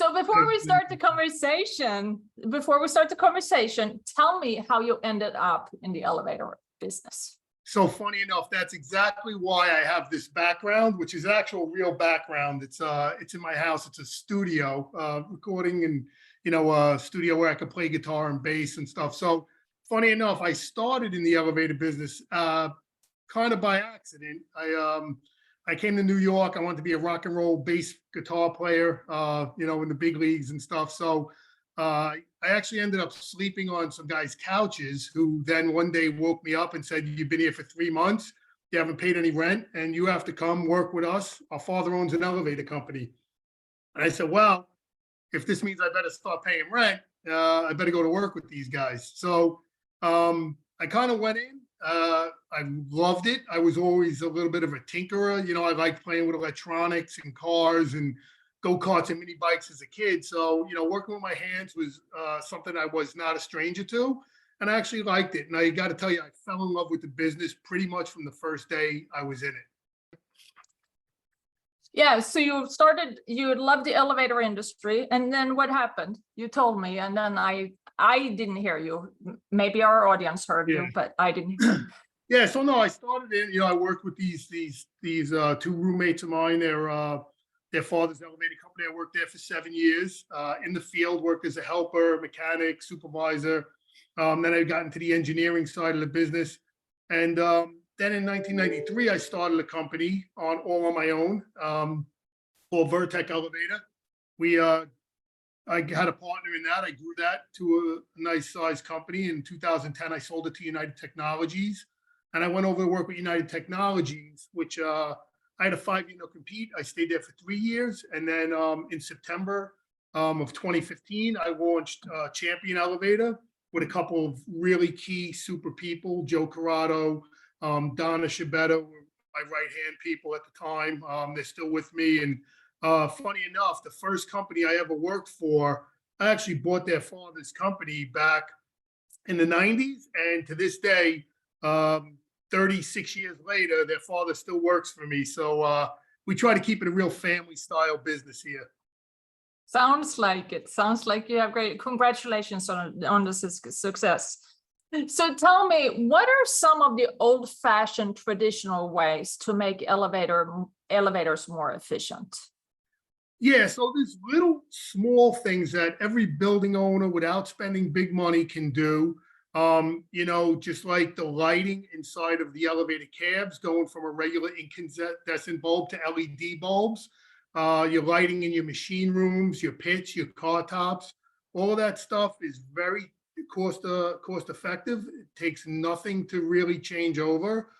So before we start the conversation, tell me how you ended up in the elevator business. So funny enough, that's exactly why I have this background, which is actual real background. It's in my house. It's a studio, recording and, a studio where I could play guitar and bass and stuff. So funny enough, I started in the elevator business, kind of by accident. I came to New York. I wanted to be a rock and roll bass guitar player, in the big leagues and stuff. So I actually ended up sleeping on some guys' couches who then one day woke me up and said, "You've been here for 3 months. You haven't paid any rent and you have to come work with us. Our father owns an elevator company." And I said, "Well, if this means I better start paying rent, I better go to work with these guys." So I kind of went in. I loved it. I was always a little bit of a tinkerer. I liked playing with electronics and cars and go-karts and mini bikes as a kid. So, working with my hands was something I was not a stranger to. And I actually liked it. And I got to tell you, I fell in love with the business pretty much from the first day I was in it. Yeah, so you loved the elevator industry. And then what happened? You told me, and then I didn't hear you. Maybe our audience heard you, but I didn't hear you. Yeah, so no, I started in, I worked with these two roommates of mine. Their father's elevator company. I worked there for 7 years in the field, worked as a helper, mechanic, supervisor. Then I got into the engineering side of the business. And then in 1993, I started a company all on my own called Vertec Elevator. I had a partner in that. I grew that to a nice sized company. In 2010, I sold it to United Technologies. And I went over to work with United Technologies, which I had a 5-year no compete. I stayed there for 3 years. And then in September of 2015, I launched Champion Elevator with a couple of really key super people, Joe Corrado, Donna Shabetta, were my right-hand people at the time. They're still with me. And funny enough, the first company I ever worked for, I actually bought their father's company back in the 90s. And to this day, 36 years later, their father still works for me. So we try to keep it a real family style business here. Sounds like it. Sounds like you have great. Congratulations on the success. So tell me, what are some of the old-fashioned traditional ways to make elevators more efficient? Yeah, so there's little small things that every building owner without spending big money can do. Just like the lighting inside of the elevator cabs, going from a regular incandescent bulb to LED bulbs, your lighting in your machine rooms, your pits, your car tops, all of that stuff is very cost effective. It takes nothing to really change over.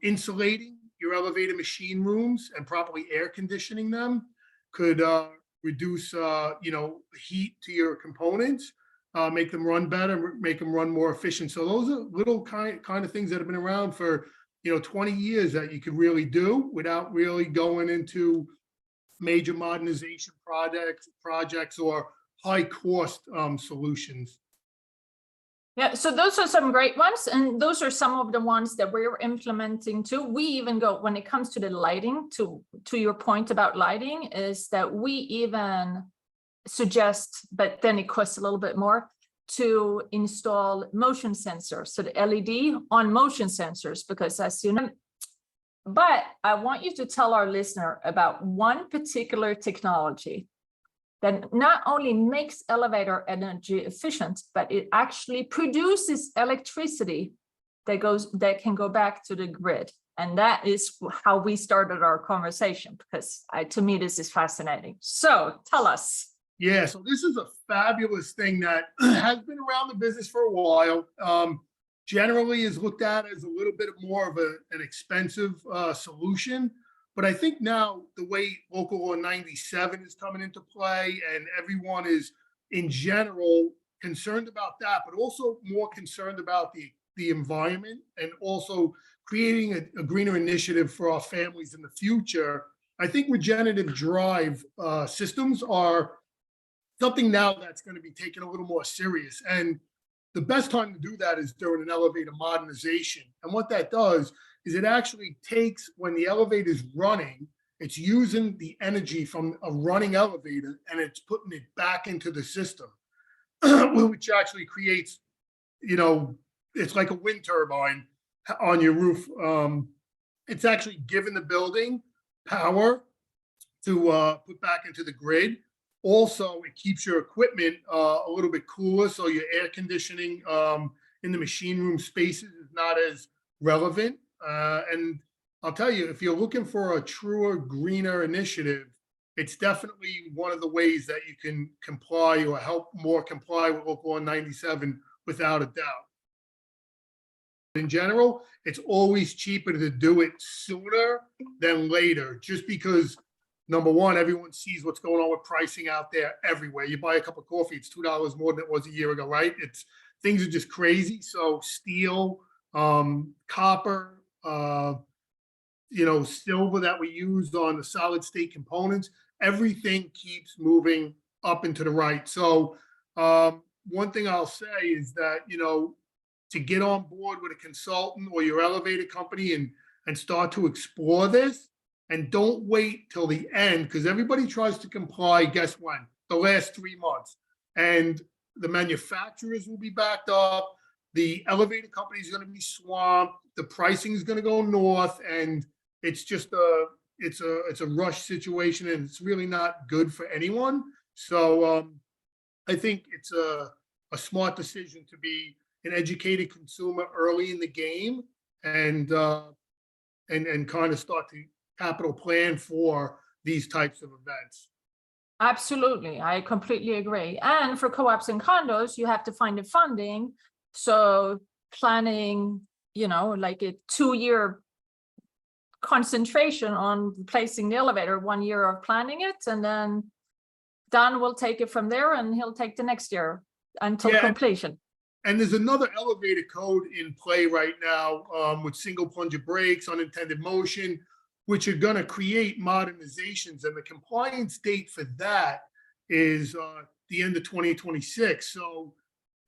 Insulating your elevator machine rooms and properly air conditioning them could reduce heat to your components. Make them run better, make them run more efficient. So those are little kind of things that have been around for 20 years that you could really do without really going into major modernization projects or high cost solutions. Yeah, so those are some great ones, and those are some of the ones that we're implementing too. We even go, when it comes to the lighting, to your point about lighting, is that we even suggest, but then it costs a little bit more, to install motion sensors, so the LED on motion sensors, because as you know. But I want you to tell our listener about one particular technology that not only makes elevator energy efficient, but it actually produces electricity that can go back to the grid. And that is how we started our conversation, because to me, this is fascinating. So tell us. Yeah, so this is a fabulous thing that has been around the business for a while. Generally is looked at as a little bit more of an expensive solution. But I think now the way Local Law 97 is coming into play, and everyone is in general concerned about that, but also more concerned about the environment and also creating a greener initiative for our families in the future. I think regenerative drive systems are something now that's going to be taken a little more serious. And the best time to do that is during an elevator modernization. And what that does is it actually takes, when the elevator is running, it's using the energy from a running elevator and it's putting it back into the system, which actually creates, it's like a wind turbine on your roof. It's actually giving the building power to put back into the grid. Also, it keeps your equipment a little bit cooler, so your air conditioning in the machine room spaces is not as relevant. And I'll tell you, if you're looking for a truer, greener initiative, it's definitely one of the ways that you can comply or help more comply with Local 197 without a doubt. In general, it's always cheaper to do it sooner than later, just because, number one, everyone sees what's going on with pricing out there everywhere. You buy a cup of coffee, it's $2 more than it was a year ago, right? Things are just crazy. So steel, copper, silver that we use on the solid state components, everything keeps moving up and to the right. So one thing I'll say is that, to get on board with a consultant or your elevator company and start to explore this, and don't wait till the end, because everybody tries to comply, guess when? The last 3 months. And the manufacturers will be backed up, the elevator company is going to be swamped, the pricing is going to go north, and it's just it's a rush situation, and it's really not good for anyone. So I think it's a smart decision to be an educated consumer early in the game, and kind of start to capital plan for these types of events. Absolutely, I completely agree. And for co-ops and condos, you have to find the funding. So planning, like a 2-year concentration on placing the elevator, 1 year of planning it, and then Don will take it from there, and he'll take the next year until completion. And there's another elevator code in play right now with single plunger brakes, unintended motion, which are going to create modernizations. And the compliance date for that is the end of 2026. So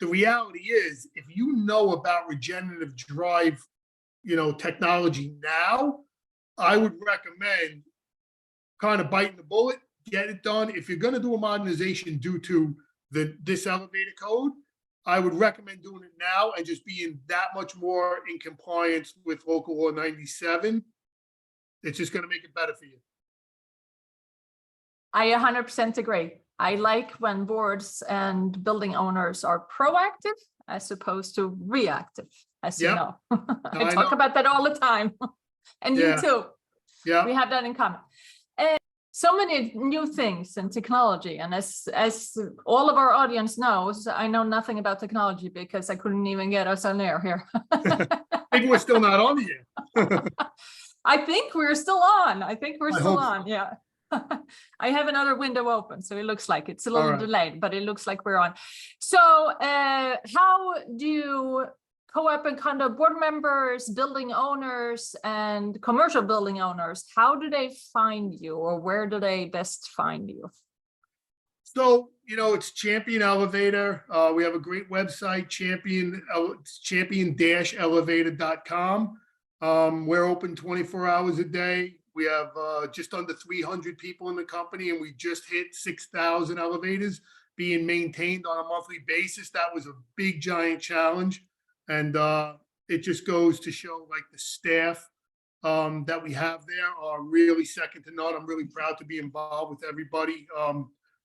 the reality is, if you know about regenerative drive, technology now, I would recommend kind of biting the bullet, get it done. If you're going to do a modernization due to this elevator code, I would recommend doing it now and just being that much more in compliance with Local Law 97. It's just going to make it better for you. I 100% agree. I like when boards and building owners are proactive as opposed to reactive, as you know. I talk about that all the time. And you too. Yeah, we have that in common. So many new things in technology, and as all of our audience knows, I know nothing about technology because I couldn't even get us on air here. Maybe we're still not on here. I think we're still on. So. Yeah. I have another window open, so it looks like it's a little delayed, but it looks like we're on. So how do co-op and condo board members, building owners, and commercial building owners, how do they find you, or where do they best find you? So, it's Champion Elevator. We have a great website, champion-elevator.com. We're open 24 hours a day. We have just under 300 people in the company, and we just hit 6,000 elevators being maintained on a monthly basis. That was a big, giant challenge. And it just goes to show, like, the staff that we have there are really second to none. I'm really proud to be involved with everybody.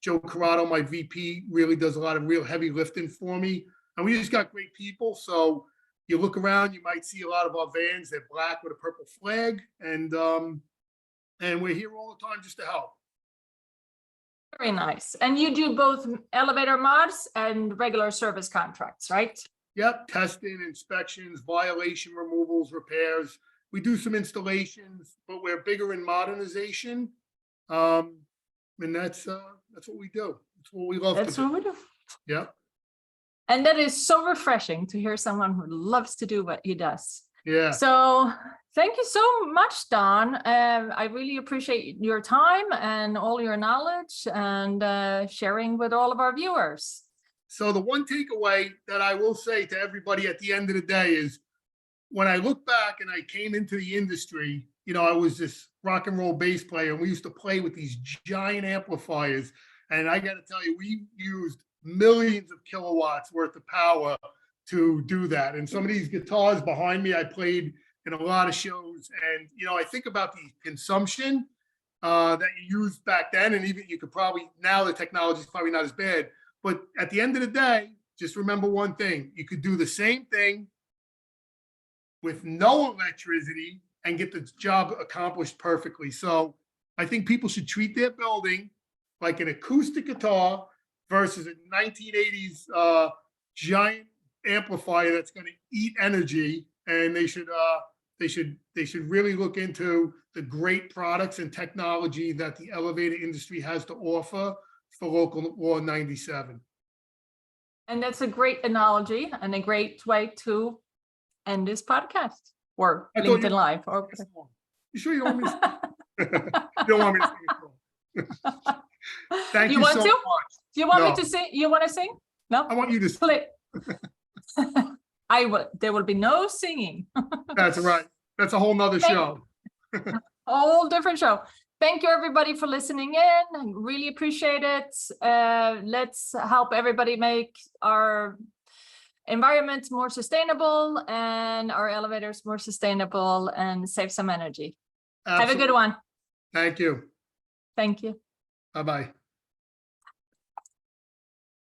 Joe Corrado, my VP, really does a lot of real heavy lifting for me. And we just got great people. So you look around, you might see a lot of our vans. They're black with a purple flag. And we're here all the time just to help. Very nice. And you do both elevator mods and regular service contracts, right? Yep, testing, inspections, violation removals, repairs. We do some installations, but we're bigger in modernization. And that's what we do. That's what we love to do. That's what we do. Yeah. And that is so refreshing to hear someone who loves to do what he does. Yeah. So thank you so much, Don. I really appreciate your time and all your knowledge and sharing with all of our viewers. So the one takeaway that I will say to everybody at the end of the day is, when I look back and I came into the industry, I was this rock and roll bass player, and we used to play with these giant amplifiers. And I got to tell you, we used millions of kilowatts worth of power to do that. And some of these guitars behind me, I played in a lot of shows. And, I think about the consumption that you used back then. And even you could probably, now the technology is probably not as bad. But at the end of the day, just remember one thing. You could do the same thing with no electricity and get the job accomplished perfectly. So I think people should treat their building like an acoustic guitar versus a 1980s giant amplifier that's going to eat energy. And they should really look into the great products and technology that the elevator industry has to offer for local law 97. And that's a great analogy and a great way to end this podcast or LinkedIn Live. Or you sure you don't want me to you don't want me to sing a song? Thank you so much. Do you want me to sing? You want to sing? No? I want you to play. There will be no singing. That's right. That's a whole nother show. A whole different show. Thank you, everybody, for listening in. I really appreciate it. Let's help everybody make our environment more sustainable and our elevators more sustainable and save some energy. Absolutely. Have a good one. Thank you. Thank you. Bye-bye.